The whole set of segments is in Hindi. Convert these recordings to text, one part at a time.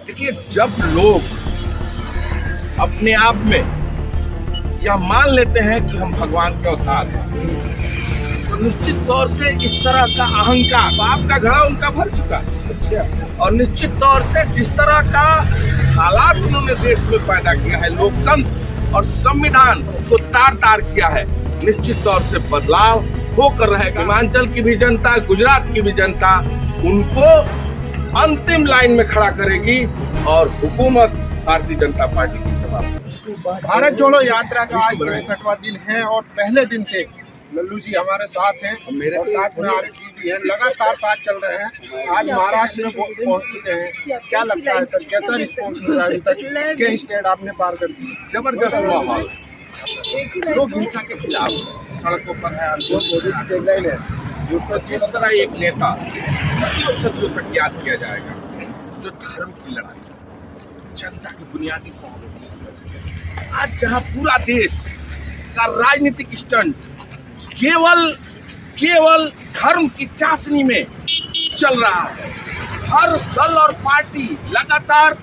देखिए, जब लोग अपने आप में यह मान लेते हैं कि हम भगवान के अवतार हैं, तो निश्चित तौर से इस तरह का अहंकार, पाप का घड़ा उनका भर चुका है। और निश्चित तौर से जिस तरह का हालात उन्होंने देश में पैदा किया है, लोकतंत्र और संविधान को तार तार किया है, निश्चित तौर से बदलाव होकर रहेगा। हिमाचल की भी जनता, गुजरात की भी जनता उनको अंतिम लाइन में खड़ा करेगी और हुकूमत भारतीय जनता पार्टी की समाप्त। भारत जोड़ो यात्रा का आज 63वां दिन है और पहले दिन से लल्लू जी हमारे साथ हैं और साथ में आरिफ जी भी हैं, लगातार साथ चल रहे हैं। आज महाराष्ट्र में पहुंच चुके हैं, क्या लगता है सर, कैसा रिस्पॉन्स मिला अभी तक? क्या स्टेट आपने पार कर दी? जबरदस्त माहौल, लोग हिंसा के खिलाफ सड़कों पर है। जो तो जिस तरह एक नेता सदियों तक याद किया जाएगा, जो धर्म की लड़ाई, जनता की बुनियादी सहमति, आज जहां पूरा देश का राजनीतिक स्टंट केवल धर्म की चाशनी में चल रहा है, हर दल और पार्टी लगातार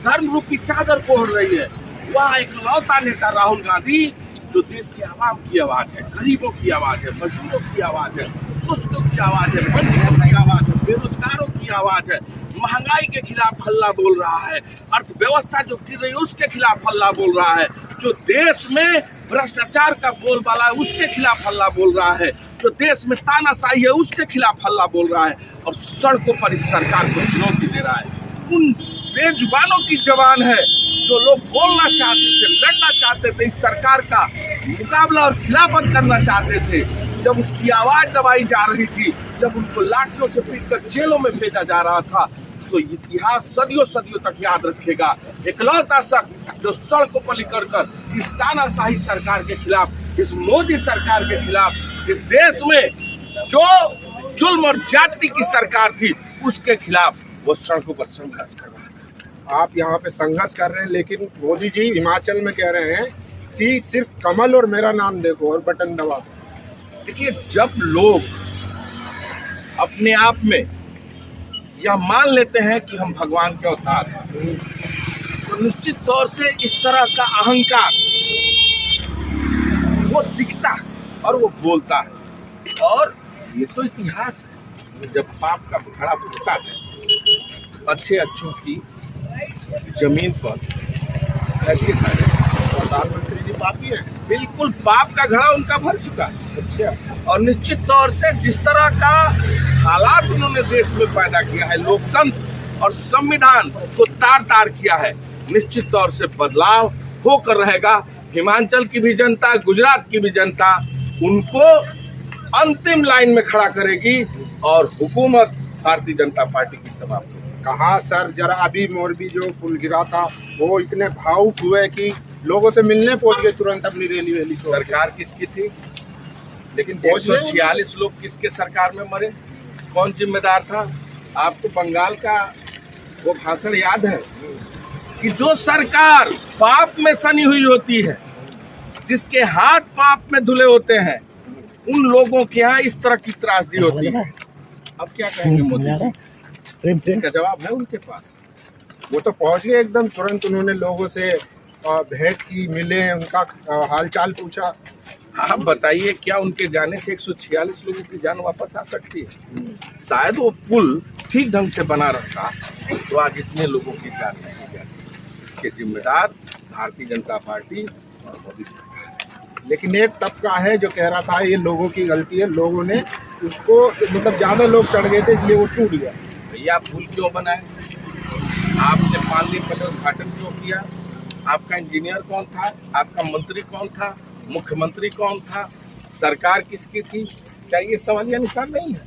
धर्म रूपी चादर ओढ़ रही है, वह एक लौता नेता राहुल गांधी जो देश के आवाम की आवाज है, गरीबों की आवाज है, मजदूरों की आवाज है, शोषितों की आवाज है, वंचितों की आवाज है, बेरोजगारों की आवाज है, महंगाई के खिलाफ हल्ला बोल रहा है, अर्थव्यवस्था जो गिर रही है उसके खिलाफ हल्ला बोल रहा है, जो देश में भ्रष्टाचार का बोलबाला है उसके खिलाफ हल्ला बोल रहा है, जो देश में तानाशाही है उसके खिलाफ हल्ला बोल रहा है और सड़कों पर इस सरकार को चुनौती दे रहा है। उन बेजुबानों की जवान है जो लोग बोलना चाहते थे, लड़ना चाहते थे, इस सरकार का मुकाबला और खिलाफत करना चाहते थे, जब उसकी आवाज दबाई जा रही थी, जब उनको लाठियों से पीटकर जेलों में भेजा जा रहा था, तो इतिहास सदियों तक याद रखेगा। इकलौता शख्स जो सड़कों पर निकल कर इस तानाशाही सरकार के खिलाफ, इस मोदी सरकार के खिलाफ, इस देश में जो जुल्म और जाति की सरकार थी उसके खिलाफ वो सड़कों पर संघर्ष कर रहा है। आप यहाँ पे संघर्ष कर रहे हैं, लेकिन मोदी जी हिमाचल में कह रहे हैं कि सिर्फ कमल और मेरा नाम देखो और बटन दबा दो। देखिए, जब लोग अपने आप में यह मान लेते हैं कि हम भगवान के अवतार हैं, तो निश्चित तौर से इस तरह का अहंकार वो दिखता है और वो बोलता है। और ये तो इतिहास है, जब पाप का घड़ा फूटता है, अच्छों की जमीन पर ऐसे प्रधानमंत्री जी पापी हैं, बिल्कुल पाप का घड़ा उनका भर चुका है। और निश्चित तौर से जिस तरह का हालात उन्होंने देश में पैदा किया है, लोकतंत्र और संविधान को तार तार किया है, निश्चित तौर से बदलाव होकर रहेगा। हिमाचल की भी जनता, गुजरात की भी जनता उनको अंतिम लाइन में खड़ा करेगी और हुकूमत भारतीय जनता पार्टी की समाप्त होगी। कहा सर, जरा अभी मोरबी जो पुल गिरा था वो इतने भावुक हुए कि लोगों से मिलने पहुंच गए तुरंत अपनी रैली। सरकार किसकी थी? लेकिन 146 लोग किसके सरकार में मरे? कौन जिम्मेदार था? आपको बंगाल का वो भाषण याद है कि जो सरकार पाप में सनी हुई होती है, जिसके हाथ पाप में धुले होते हैं, उन लोगों के यहाँ इस तरह की त्रासदी होती है। अब क्या कहेंगे मोदी जी? इसका जवाब है उनके पास। वो तो पहुंच गए एकदम तुरंत, उन्होंने लोगों से भेंट की, मिले, उनका हालचाल पूछा। आप बताइए, क्या उनके जाने से 146 लोगों की जान वापस आ सकती है? शायद वो पुल ठीक ढंग से बना रहता तो आज इतने लोगों की जान नहीं जाती। इसके जिम्मेदार भारतीय जनता पार्टी और मोदी सरकार। लेकिन एक तबका है जो कह रहा था ये लोगों की गलती है, लोगों ने उसको मतलब ज़्यादा लोग चढ़ गए थे इसलिए वो टूट गया। भैया, पुल क्यों बनाए? आपने 5 दिन पहले उद्घाटन क्यों किया? आपका इंजीनियर कौन था? आपका मंत्री कौन था? मुख्यमंत्री कौन था? सरकार किसकी थी? क्या ये सवालिया निशान नहीं है?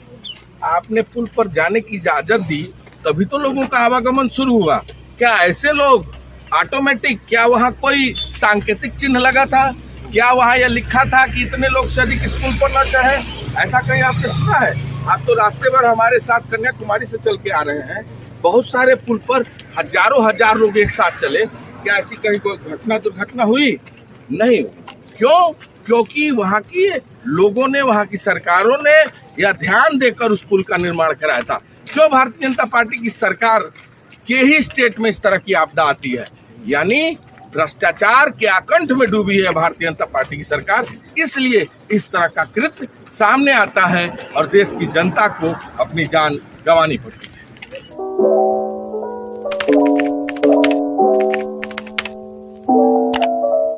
आपने पुल पर जाने की इजाजत दी तभी तो लोगों का आवागमन शुरू हुआ। क्या ऐसे लोग ऑटोमेटिक, क्या वहाँ कोई सांकेतिक चिन्ह लगा था? क्या वहाँ यह लिखा था कि इतने लोग से अधिक इस पुल पर न चढ़े? ऐसा कहीं आपने सुना है? आप तो रास्ते पर हमारे साथ कन्याकुमारी से चल के आ रहे हैं, बहुत सारे पुल पर हजार लोग एक साथ चले। क्या ऐसी कहीं कोई दुर्घटना हुई? नहीं। क्यों? क्योंकि वहाँ की लोगों ने, वहाँ की सरकारों ने यह ध्यान देकर उस पुल का निर्माण कराया था। क्यों भारतीय जनता पार्टी की सरकार के ही स्टेट में इस तरह की आपदा आती है। यानी भ्रष्टाचार के आकंठ में डूबी है भारतीय जनता पार्टी की सरकार, इसलिए इस तरह का कृत्य सामने आता है और देश की जनता को अपनी जान गंवानी पड़ती है।